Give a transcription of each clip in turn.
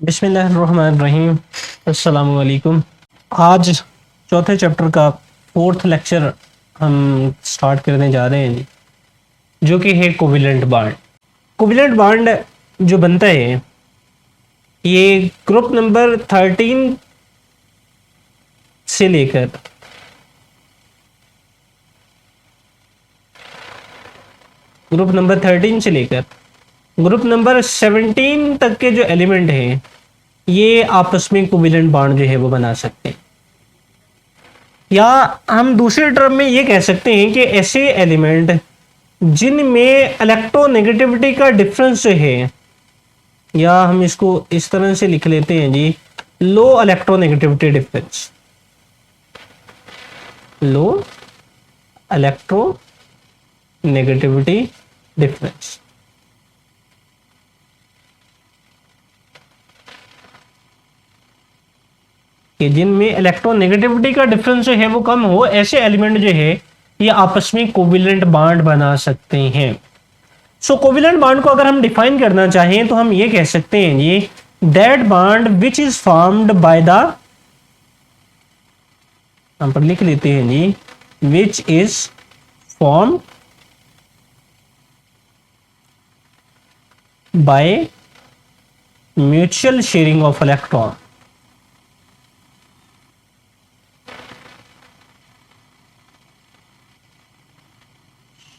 बिस्मिल्लाहिर्रहमानिर्रहीम। अस्सलामु अलैकुम। आज चौथे चैप्टर का फोर्थ लेक्चर हम स्टार्ट करने जा रहे हैं, जो कि है कोविलेंट बॉन्ड। कोविलेंट बॉन्ड जो बनता है ये ग्रुप नंबर 13 से लेकर ग्रुप नंबर 17 तक के जो एलिमेंट हैं ये आपस में कोविलेंट बॉन्ड जो है वो बना सकते हैं, या हम दूसरे टर्म में ये कह सकते हैं कि ऐसे एलिमेंट जिनमें इलेक्ट्रोनेगेटिविटी का डिफरेंस जो है, या हम इसको इस तरह से लिख लेते हैं जी, लो इलेक्ट्रोनेगेटिविटी डिफरेंस, लो इलेक्ट्रोनेगेटिविटी डिफरेंस। कि जिनमें इलेक्ट्रोनेगेटिविटी का डिफरेंस जो है वो कम हो, ऐसे एलिमेंट जो है ये आपस में कोविलेंट बॉन्ड बना सकते हैं। सो कोविलेंट बॉन्ड को अगर हम डिफाइन करना चाहें तो हम ये कह सकते हैं जी, that bond which is formed by the, हम पर लिख लेते हैं जी, which is form by mutual sharing of electron,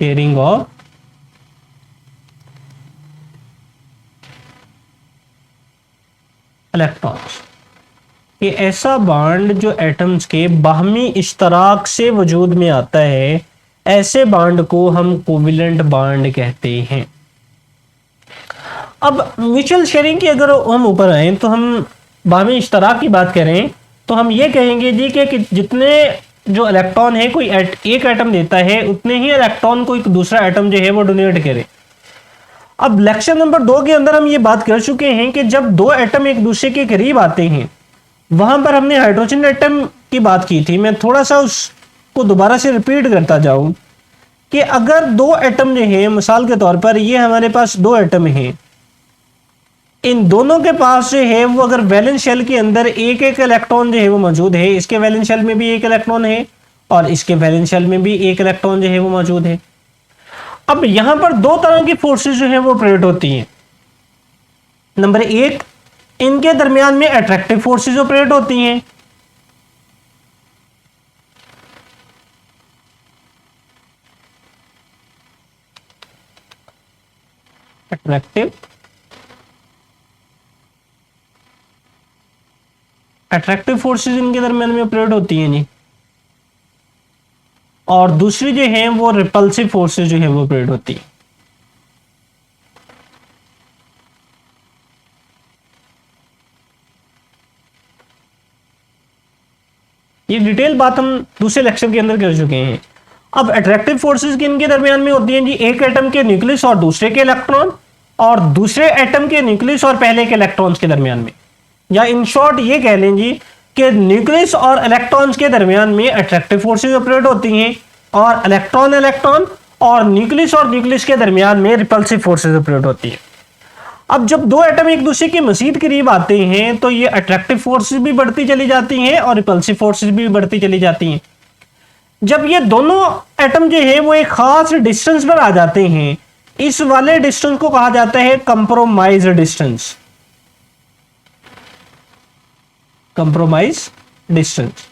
sharing of electrons. ये ऐसा बॉन्ड जो एटम्स के बाहमी इश्तराक से वजूद में आता है, ऐसे बॉन्ड को हम कोविलेंट बॉन्ड कहते हैं। अब म्यूचुअल शेयरिंग की अगर हम ऊपर आए तो हम बाहमी इश्तराक की बात करें तो हम ये कहेंगे जी कि जितने जो इलेक्ट्रॉन है कोई एक एटम देता है, उतने ही इलेक्ट्रॉन को एक दूसरा एटम जो है वो डोनेट करे। अब लेक्चर नंबर 2 के अंदर हम ये बात कर चुके हैं कि जब दो एटम एक दूसरे के करीब आते हैं, वहां पर हमने हाइड्रोजन एटम की बात की थी। मैं थोड़ा सा उसको दोबारा से रिपीट करता जाऊं कि अगर दो एटम जो है, मिसाल के तौर पर ये हमारे पास दो एटम हैं, इन दोनों के पास जो है वो अगर वैलेंस शेल के अंदर एक एक इलेक्ट्रॉन जो है वो मौजूद है, इसके वैलेंस शेल में भी एक इलेक्ट्रॉन है और इसके वैलेंस शेल में भी एक इलेक्ट्रॉन जो है वो मौजूद है। अब यहां पर दो तरह की फोर्सेस जो है वो ऑपरेट होती हैं। नंबर एक, इनके दरमियान में अट्रैक्टिव फोर्सेस ऑपरेट होती हैं, अट्रैक्टिव फोर्सेस इनके दरमियान में ऑपरेट होती हैं जी, और दूसरी जो है वो रिपल्सिव फोर्सेस जो है वो ऑपरेट होती है। ये डिटेल बात हम दूसरे लेक्चर के अंदर कर चुके हैं। अब अट्रैक्टिव फोर्सेस की इनके दरमियान में होती हैं जी, एक एटम के न्यूक्लियस और दूसरे के इलेक्ट्रॉन, और दूसरे एटम के न्यूक्लियस और पहले के इलेक्ट्रॉन्स के दरमियान में, या इन शॉर्ट ये कह लें जी कि न्यूक्लियस और इलेक्ट्रॉन्स के दरमियान में अट्रैक्टिव फोर्सेस ऑपरेट होती हैं, और इलेक्ट्रॉन और न्यूक्लियस के दरमियान में रिपल्सिव फोर्सेस ऑपरेट होती है। अब जब दो एटम एक दूसरे के मजीद करीब आते हैं तो ये अट्रैक्टिव फोर्सेस भी बढ़ती चली जाती हैं और रिपल्सिव फोर्सेस भी बढ़ती चली जाती हैं। जब ये दोनों एटम जो है वो एक खास डिस्टेंस पर आ जाते हैं, इस वाले डिस्टेंस को कहा जाता है कंप्रोमाइज डिस्टेंस, कंप्रोमाइज डिस्टेंस।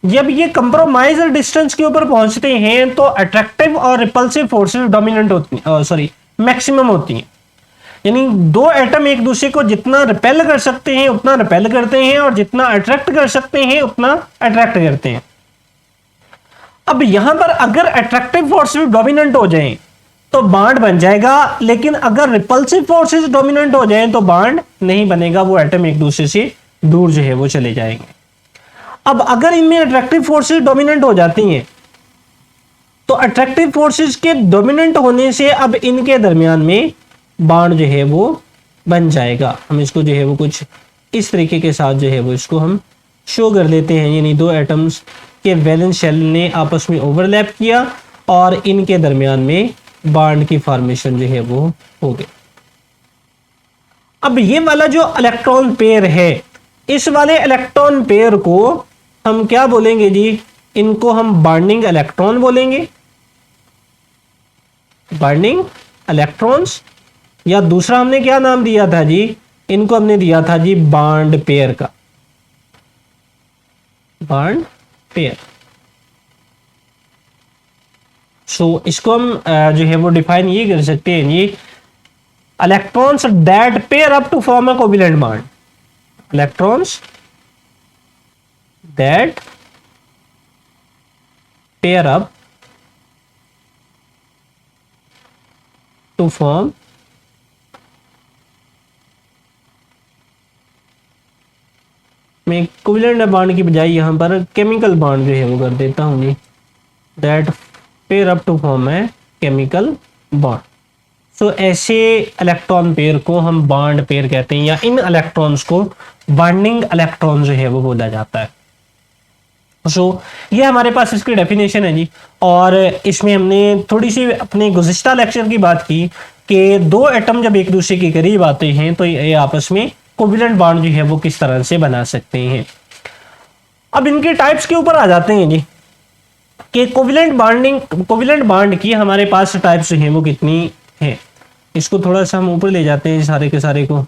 जब ये कंप्रोमाइज डिस्टेंस के ऊपर पहुंचते हैं तो अट्रैक्टिव और रिपल्सिव फोर्सेस डोमिनेंट होती हैं, मैक्सिमम होती हैं। यानी दो एटम एक दूसरे को जितना रिपेल कर सकते हैं उतना रिपेल करते हैं, और जितना अट्रैक्ट कर सकते हैं उतना अट्रैक्ट करते हैं। अब यहां पर अगर अट्रैक्टिव फोर्सेस डोमिनेंट हो जाएं तो बॉन्ड बन जाएगा, लेकिन अगर रिपल्सिव फोर्सेस डोमिनेंट हो जाएं तो बॉन्ड नहीं बनेगा, वो एटम एक दूसरे से दूर जो है वो चले जाएंगे। अब अगर इनमें अट्रैक्टिव फोर्सेस डोमिनेंट हो जाती हैं तो अट्रैक्टिव फोर्सेस के डोमिनेंट होने से अब इनके दरमियान में बॉन्ड जो है वो बन जाएगा। हम इसको जो है वो कुछ इस तरीके के साथ जो है वो इसको हम शो कर लेते हैं, यानी दो एटम्स के वैलेंस शेल ने आपस में ओवरलैप किया और इनके दरमियान में बॉन्ड की फॉर्मेशन जो है वो हो गई। अब ये वाला जो इलेक्ट्रॉन पेयर है, इस वाले इलेक्ट्रॉन पेयर को हम क्या बोलेंगे जी, इनको हम बॉन्डिंग इलेक्ट्रॉन बोलेंगे, बॉन्डिंग इलेक्ट्रॉन्स, या दूसरा हमने क्या नाम दिया था जी, इनको हमने दिया था जी बॉन्ड पेयर का, बॉन्ड पेयर। सो इसको हम जो है वो डिफाइन ये कर सकते हैं जी, electrons that pair up to form a covalent bond, electrons that pair up to form मैं कोवेलेंट बॉन्ड की बजाय यहां पर केमिकल बॉन्ड जो है वो कर देता हूं जी, that pair up to form है केमिकल बॉन्ड। सो ऐसे इलेक्ट्रॉन पेयर को हम बॉन्ड पेयर कहते हैं, या इन इलेक्ट्रॉन्स को बॉन्डिंग इलेक्ट्रॉन जो है वो बोला जाता है। सो ये हमारे पास इसकी डेफिनेशन है जी, और इसमें हमने थोड़ी सी अपने गुज़िश्ता लेक्चर की बात की कि दो एटम जब एक दूसरे के करीब आते हैं तो ये आपस में कोवेलेंट बॉन्ड जो है वो किस तरह से बना सकते हैं। अब इनके टाइप्स के ऊपर आ जाते हैं जी, कि कोवेलेंट बॉन्ड की हमारे पास टाइप्स हैं वो कितनी हैं। इसको थोड़ा सा हम ऊपर ले जाते हैं सारे के सारे को,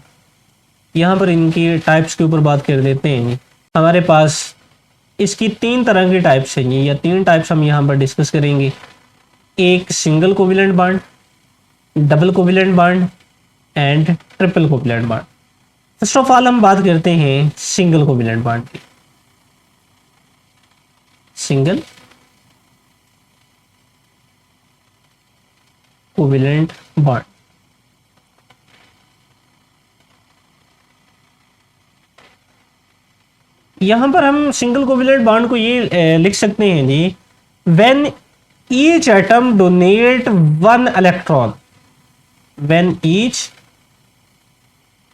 यहाँ पर इनकी टाइप्स के ऊपर बात कर देते हैं जी। हमारे पास इसकी तीन तरह की टाइप्स हैं जी, या तीन टाइप्स हम यहाँ पर डिस्कस करेंगे। एक single covalent bond, double covalent bond and triple covalent bond. First of all हम बात करते हैं सिंगल कोवेलेंट बॉन्ड की। सिंगल कोवेलेंट बॉन्ड, यहां पर हम सिंगल कोवेलेंट बॉन्ड को ये लिख सकते हैं जी, when each atom donate one electron, when each,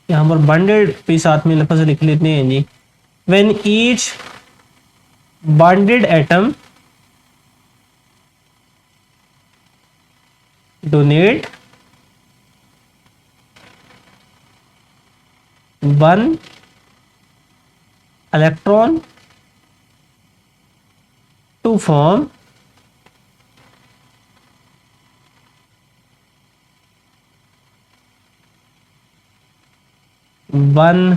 यहां पर बॉन्डेड पे साथ में लफ्ज लिख लेते हैं जी, when each bonded atom donate one electron to form one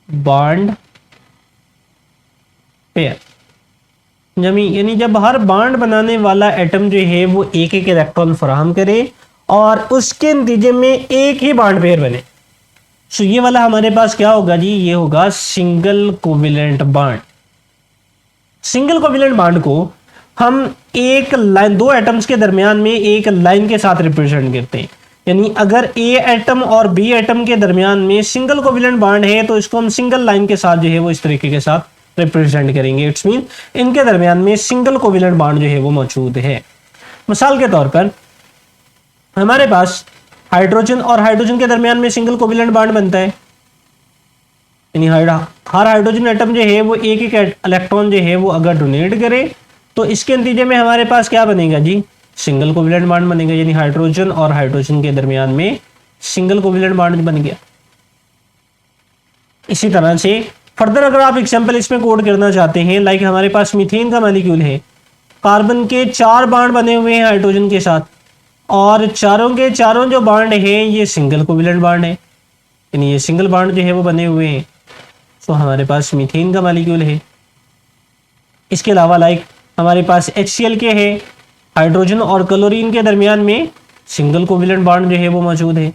bond pair. यानी जब हर बॉन्ड बनाने वाला एटम जो है वो एक एक इलेक्ट्रॉन फराहम करे और उसके नतीजे में एक ही बॉन्ड पेयर बने। सो ये वाला हमारे पास क्या होगा जी, ये होगा single covalent bond. Single covalent bond को हम एक लाइन, दो एटम्स के दरमियान में एक लाइन के साथ रिप्रेजेंट करते हैं। यानी अगर ए एटम और बी एटम के दरमियान में सिंगल कोवेलेंट बॉन्ड है तो इसको हम सिंगल लाइन के साथ जो है वो इस तरीके के साथ रिप्रेजेंट करेंगे। इट्स मीन इनके दरमियान में सिंगल कोवेलेंट बॉन्ड जो है वो मौजूद है। मिसाल के तौर पर हमारे पास हाइड्रोजन और हाइड्रोजन के दरमियान में सिंगल कोवेलेंट बॉन्ड बनता है। यानी हर हाइड्रोजन एटम जो है वो एक एक इलेक्ट्रॉन जो है वो अगर डोनेट करे तो इसके नतीजे में हमारे पास क्या बनेगा जी, सिंगल कोवेलेंट बॉन्ड बनेगा। यानी हाइड्रोजन और हाइड्रोजन के दरमियान में सिंगल कोवेलेंट बॉन्ड बन गया। इसी तरह से फर्दर अगर आप एग्जांपल इसमें कोड करना चाहते हैं, लाइक हमारे पास मीथेन का मॉलिक्यूल है, कार्बन के 4 बॉन्ड बने हुए हैं हाइड्रोजन के साथ और चारों के चारों जो बॉन्ड हैं ये सिंगल कोवेलेंट बॉन्ड है। यानी ये सिंगल बॉन्ड जो है वो बने हुए हैं। तो हमारे पास मीथेन का मॉलिक्यूल है। इसके अलावा लाइक हमारे पास HCl के है, हाइड्रोजन और क्लोरीन के दरमियान में सिंगल कोवेलेंट बॉन्ड जो है वो मौजूद है।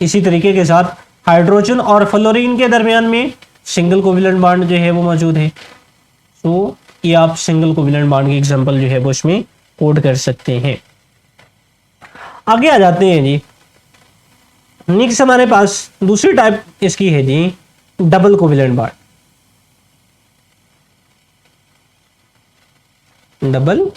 इसी तरीके के साथ हाइड्रोजन और फ्लोरीन के दरमियान में सिंगल कोवेलेंट बॉन्ड जो है वो मौजूद है। तो ये आप सिंगल कोवेलेंट बॉन्ड की एग्जांपल जो है वो इसमें कोड कर सकते हैं। आगे आ जाते हैं जी, नेक्स्ट हमारे पास दूसरी टाइप इसकी है जी double covalent bond. Double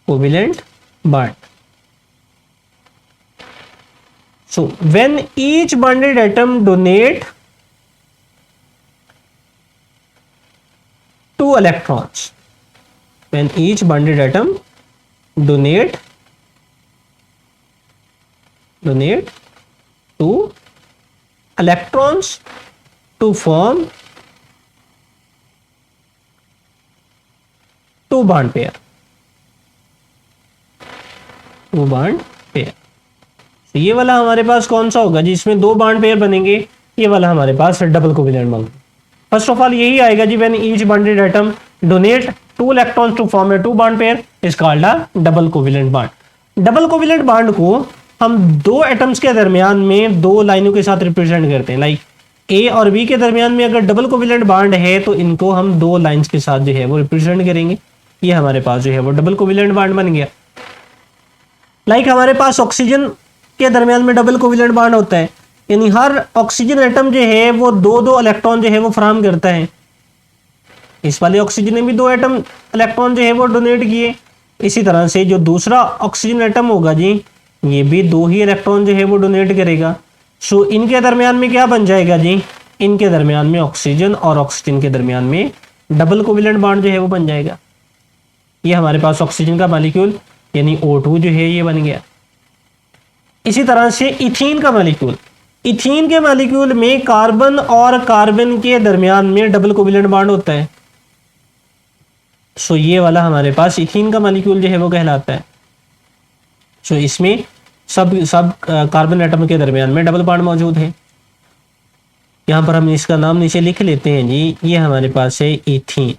covalent bond. So when each bonded atom donate 2 electrons, when each bonded atom donate two electrons to form two bond pair. ये वाला हमारे पास कौन सा होगा जिसमें दो बॉन्ड पेयर बनेंगे? ये वाला हमारे पास double covalent bond. First of all यही आएगा जी, when each bonded atom donate two electrons to form a two bond pair is called a double covalent bond. Double covalent bond को हम दो एटम्स के दरमियान में दो लाइनों के साथ रिप्रेजेंट करते हैं। लाइक ए और बी के दरमियान में अगर डबल कोवेलेंट बॉन्ड है तो इनको हम दो लाइंस के साथ जो है वो रिप्रेजेंट करेंगे। ये हमारे पास जो है वो डबल कोवेलेंट बॉन्ड बन गया। लाइक हमारे पास ऑक्सीजन के दरमियान में डबल कोवेलेंट बॉन्ड होता है, यानी हर ऑक्सीजन एटम जो है वो दो दो इलेक्ट्रॉन जो है वो फराहम करता है। इस वाले ऑक्सीजन ने भी दो एटम इलेक्ट्रॉन जो है वो डोनेट किए। इसी तरह से जो दूसरा ऑक्सीजन एटम होगा जी, ये भी दो ही इलेक्ट्रॉन जो है वो डोनेट करेगा। सो इनके दरमियान में क्या बन जाएगा जी? इनके दरमियान में ऑक्सीजन और ऑक्सीजन के दरमियान में डबल कोवेलेंट बॉन्ड जो है वो बन जाएगा। ये हमारे पास ऑक्सीजन का मॉलिक्यूल यानी O2 जो है ये बन गया। इसी तरह से इथीन का मॉलिक्यूल, इथीन के मॉलिक्यूल में कार्बन और कार्बन के दरमियान में डबल कोवेलेंट बॉन्ड होता है। सो ये वाला हमारे पास इथीन का मॉलिक्यूल जो है वो कहलाता है। सो इसमें सब कार्बन एटम के दरमियान में डबल बॉन्ड मौजूद है। यहाँ पर हम इसका नाम नीचे लिख लेते हैं जी, ये हमारे पास है इथीन।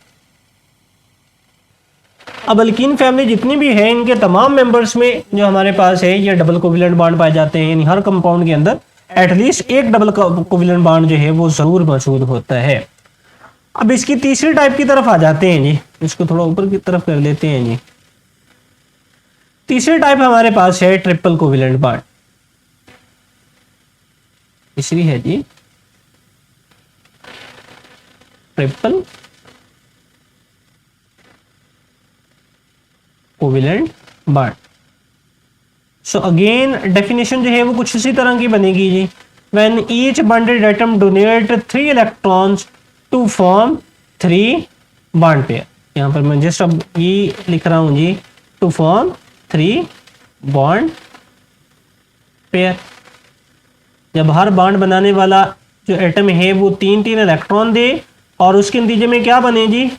अब अल्कीन फैमिली जितनी भी है इनके तमाम मेंबर्स में जो हमारे पास है ये डबल कोवेलेंट बॉन्ड पाए जाते हैं, यानी हर कंपाउंड के अंदर एटलीस्ट एक डबल कोवेलेंट बॉन्ड जो है वो जरूर मौजूद होता है। अब इसकी तीसरी टाइप की तरफ आ जाते हैं जी, इसको थोड़ा ऊपर की तरफ कर लेते हैं जी। तीसरी टाइप हमारे पास है ट्रिपल कोवेलेंट बॉन्ड। तीसरी है जी triple covalent bond. So again definition जो है वो कुछ इसी तरह की बनेगी जी, when each bonded atom donate 3 electrons to form 3 bond pair. यहाँ पर मैं जस्ट अब ये लिख रहा हूँ जी, टू फॉर्म 3 बॉन्ड पेयर। जब हर बॉन्ड बनाने वाला जो एटम है वो 3 इलेक्ट्रॉन दे और उसके नतीजे में क्या बने जी?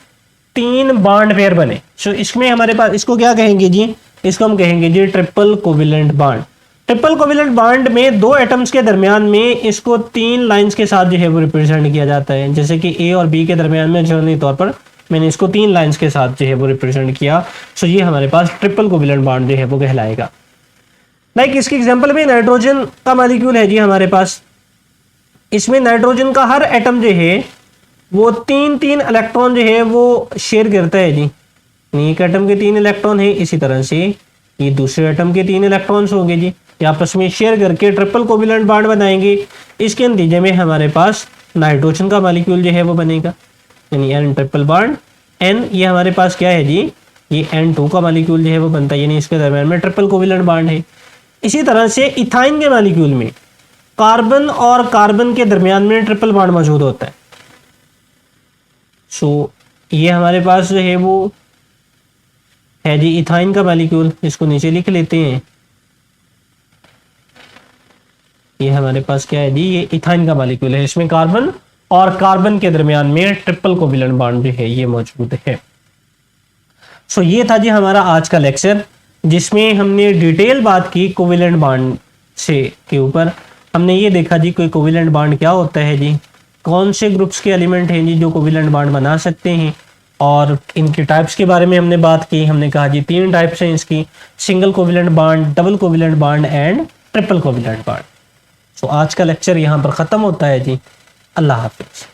3 बॉन्ड पेयर बने। सो इसमें हमारे पास इसको क्या कहेंगे जी? इसको हम कहेंगे जी triple covalent bond. Triple covalent bond में दो एटम्स के दरमियान में इसको 3 लाइंस के साथ जो है वो रिप्रेजेंट किया जाता है। जैसे कि ए और बी के दरमियान में जनरली तौर पर मैंने इसको 3 लाइंस के साथ जो है वो रिप्रेजेंट किया। सो ये हमारे पास ट्रिपल कोवेलेंट बॉन्ड जो है वो कहलाएगा। लाइक इसकी एग्जांपल में नाइट्रोजन का मॉलिक्यूल है जी हमारे पास। इसमें नाइट्रोजन का हर एटम जो है वो 3 इलेक्ट्रॉन जो है वो शेयर करता है जी। एक एटम के 3 इलेक्ट्रॉन है, इसी तरह से ये दूसरे एटम के 3 इलेक्ट्रॉन्स होंगे जी, ये आपस में शेयर करके ट्रिपल कोवेलेंट बॉन्ड बनाएंगे। इसके नतीजे में हमारे पास नाइट्रोजन का मॉलिक्यूल जो है वो बनेगा, यानी N ट्रिपल बॉन्ड N। ये हमारे पास क्या है जी? ये N2 का मॉलिक्यूल जो है वो बनता है, यानी इसके दरमियान में ट्रिपल कोवेलेंट बॉन्ड है। इसी तरह से इथाइन के मॉलिक्यूल में कार्बन और कार्बन के दरमियान में ट्रिपल बॉन्ड मौजूद होता है। सो ये हमारे पास जो है वो है जी इथाइन का मॉलिक्यूल, इसको नीचे लिख लेते हैं। ये हमारे पास क्या है जी? ये इथाइन का मॉलिक्यूल है, इसमें कार्बन और कार्बन के दरमियान में ट्रिपल कोवेलेंट बॉन्ड जो है ये मौजूद है। सो ये था जी हमारा आज का लेक्चर, जिसमें हमने डिटेल बात की कोवेलेंट बॉन्ड से के ऊपर। हमने ये देखा जी कोई कोवेलेंट बॉन्ड क्या होता है जी, कौन से ग्रुप्स के एलिमेंट हैं जी जो कोवेलेंट बॉन्ड बना सकते हैं, और इनके टाइप्स के बारे में हमने बात की। हमने कहा जी 3 टाइप्स हैं इसकी, single covalent bond, double covalent bond and triple covalent bond. So आज का लेक्चर यहाँ पर ख़त्म होता है जी। अल्लाह हाफिज़।